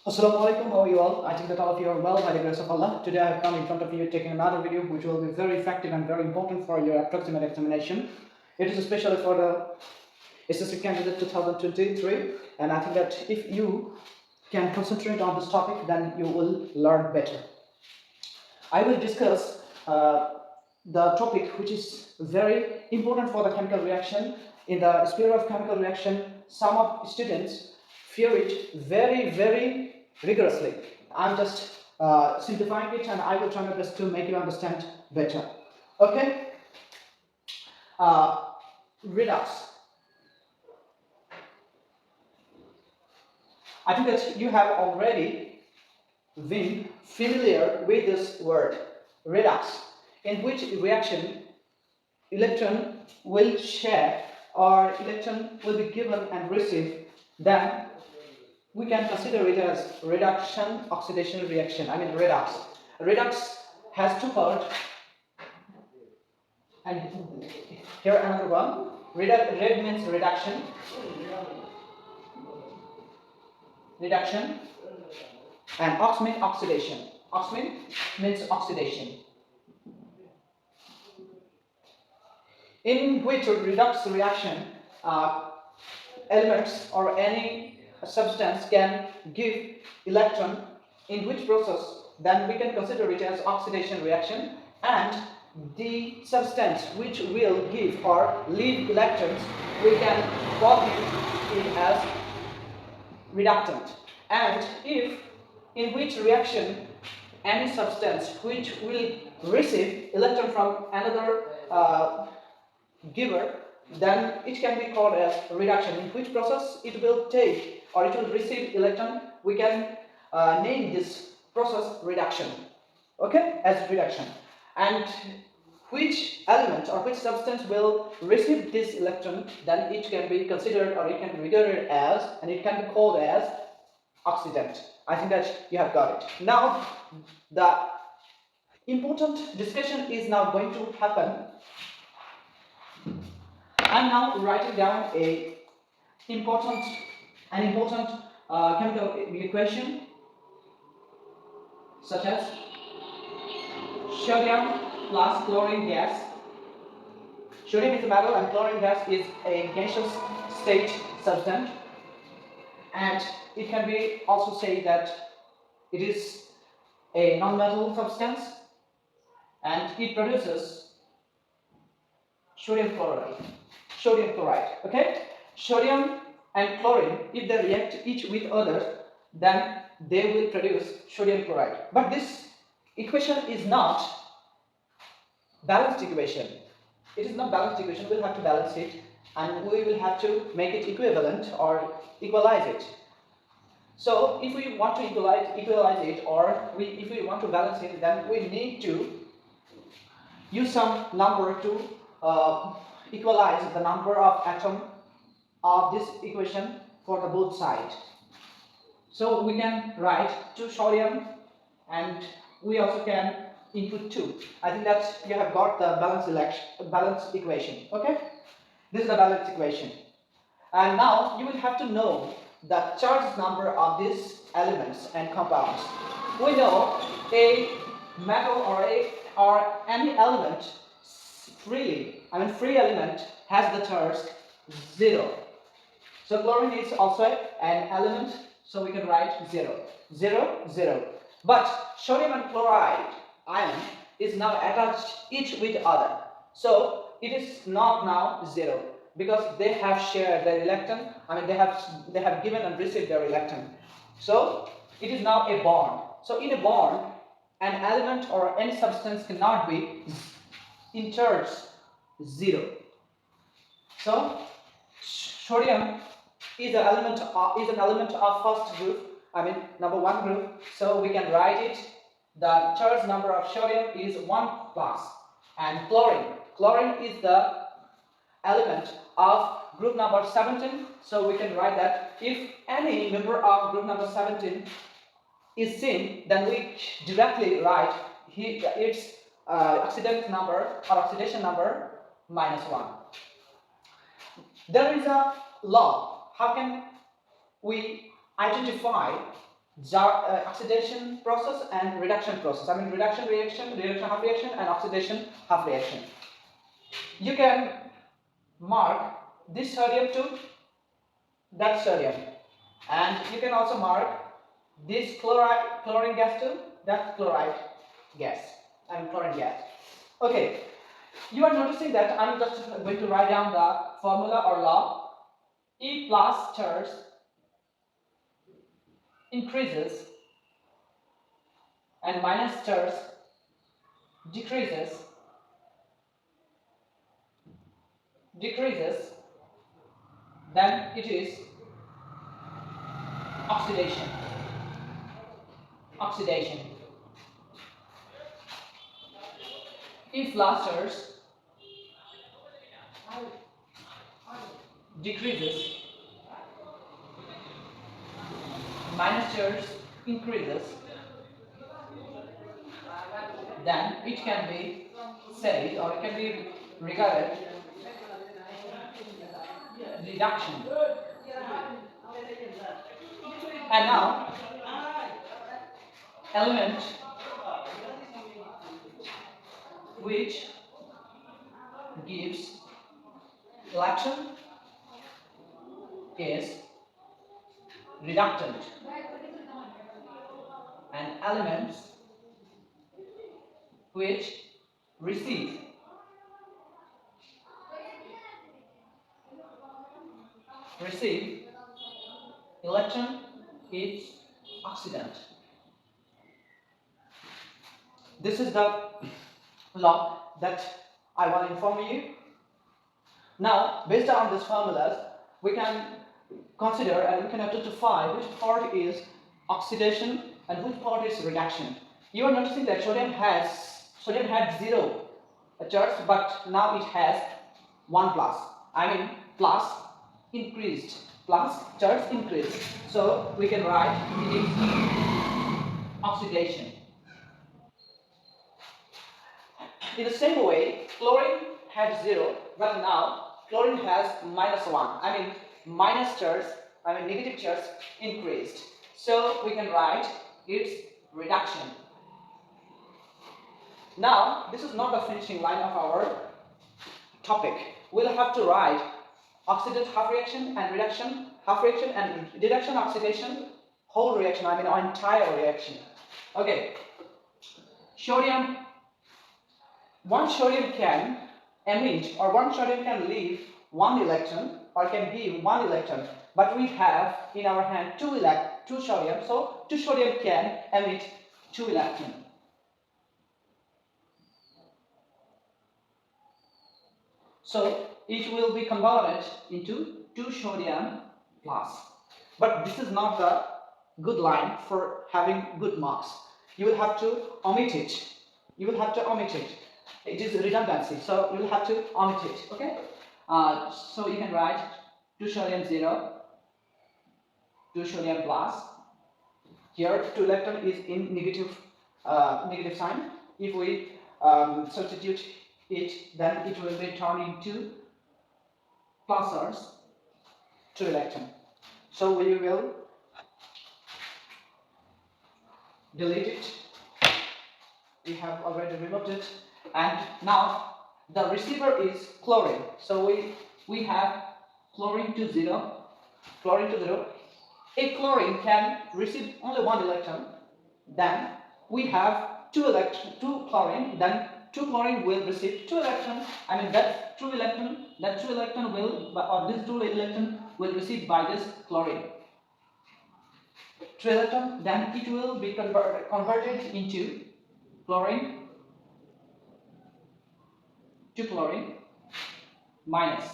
Assalamu alaikum, how are you all? I think that all of you are well by the grace of Allah. Today I have come in front of you taking another video which will be very effective and very important for your approximate examination. It is especially for the SSC candidate 2023, and I think that if you can concentrate on this topic, then you will learn better. I will discuss the topic which is very important for the chemical reaction. In the sphere of chemical reaction, some of students fear it very rigorously. I'm just simplifying it, and I will try my best to make you understand better. Okay? Redox. I think that you have already been familiar with this word, redox, in which reaction electron will share or electron will be given and received. Then we can consider it as reduction oxidation reaction. I mean redox. Redox has two parts, and here another one. Red means reduction, and ox means oxidation. Ox means oxidation. In which redox reaction, elements or any substance can give electron, in which process then we can consider it as oxidation reaction, and the substance which will give or leave electrons we can call it as reductant. And if in which reaction any substance which will receive electron from another giver, then it can be called as reduction. In which process it will take or it will receive electron, we can name this process reduction. Okay, as reduction. And which element or which substance will receive this electron, then it can be considered or it can be regarded as, and it can be called as oxidant. I think that you have got it. Now the important discussion is now going to happen. I'm now writing down an important chemical equation, such as sodium plus chlorine gas. Sodium is a metal and chlorine gas is a gaseous state substance, and it can be also said that it is a non-metal substance, and it produces sodium chloride. Okay, sodium and chlorine, if they react each with other, then they will produce sodium chloride. But this equation is not balanced equation. It is not balanced equation. We'll have to balance it, and we will have to make it equivalent or equalize it. So if we want to equalize it, or if we want to balance it, then we need to use some number to equalize the number of atoms of this equation for the both sides. So we can write 2 sodium, and we also can input 2. I think that you have got the balance equation. Okay, this is the balance equation, and now you will have to know the charge number of these elements and compounds. We know a metal or any element free element has the charge 0. So chlorine is also an element, so we can write 0, 0, 0. But sodium and chloride ion is now attached each with other, so it is not now 0, because they have shared their electron. I mean they have given and received their electron, so it is now a bond. So in a bond, an element or any substance cannot be in charge 0. So sodium is an element of first group, I mean number 1 group, so we can write it. The charge number of sodium is 1 plus, and chlorine is the element of group number 17, so we can write that if any member of group number 17 is seen, then we directly write its oxidant number or oxidation number -1. There is a law. How can we identify oxidation process and reduction process. I mean reduction reaction, reduction half reaction, and oxidation half reaction. You can mark this sodium to that sodium, and you can also mark this chlorine gas to that chloride gas and chlorine gas. Okay, you are noticing that I'm just going to write down the formula or law. E plus charge increases and minus charge decreases, then it is oxidation. If plus charge decreases, minus charge increases, then it can be said, or it can be regarded reduction. And now element which gives electron is reductant, and elements which receive electron is oxidant. This is the law that I will inform you. Now, based on these formulas, we can consider and we can identify which part is oxidation and which part is reduction. You are noticing that sodium had 0 charge, but now it has 1 plus. I mean plus increased, plus charge increased. So we can write it is oxidation. In the same way, chlorine had 0, but now chlorine has -1. I mean negative charge increased. So we can write its reduction. Now, this is not the finishing line of our topic. We'll have to write oxidant half reaction and reduction half reaction and reduction oxidation whole reaction, I mean entire reaction. Okay. One sodium can emit, or one sodium can leave 1 electron or can give 1 electron, but we have in our hand 2 sodium, so 2 sodium can emit 2 electron. So it will be converted into 2 sodium plus. But this is not the good line for having good marks. You will have to omit it. It is redundancy, so you will have to omit it. Okay? So you can write 2 sodium 0, 2 sodium plus. Here 2 electron is in negative sign. If we substitute it, then it will be turned into plus or 2 electron. So we will delete it. We have already removed it, and now the receiver is chlorine. So we have chlorine to 0. If chlorine can receive only 1 electron, then we have 2 chlorine. Then 2 chlorine will receive 2 electron. I mean that 2 electron will, or this 2 electron will receive by this chlorine. 2 electron, then it will be converted into chlorine to chlorine minus.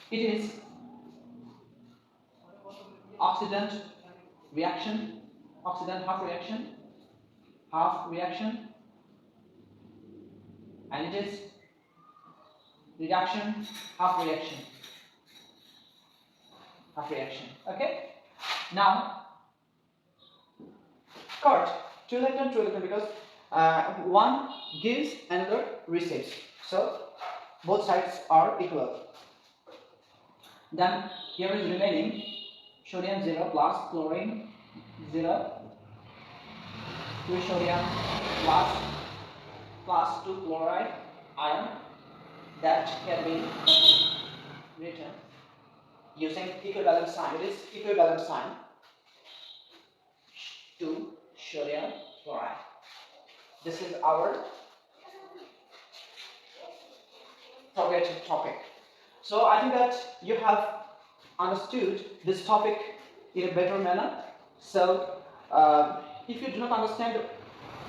It is oxidant reaction, oxidant half reaction, and it is reduction half reaction. Okay. Now, cut 2 electron because one gives, another receives. So both sides are equal. Then here is remaining sodium 0 plus chlorine 0 2 sodium plus 2 chloride ion that can be written using equivalent sign. It is equivalent sign to sodium chloride. This is our targeted topic. So I think that you have understood this topic in a better manner. So if you do not understand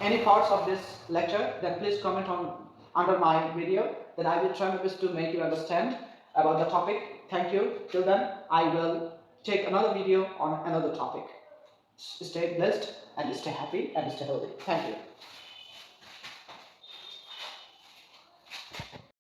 any parts of this lecture, then please comment on under my video. Then I will try my best to make you understand about the topic. Thank you. Till then, I will take another video on another topic. Stay blessed and stay happy and stay healthy. Thank you.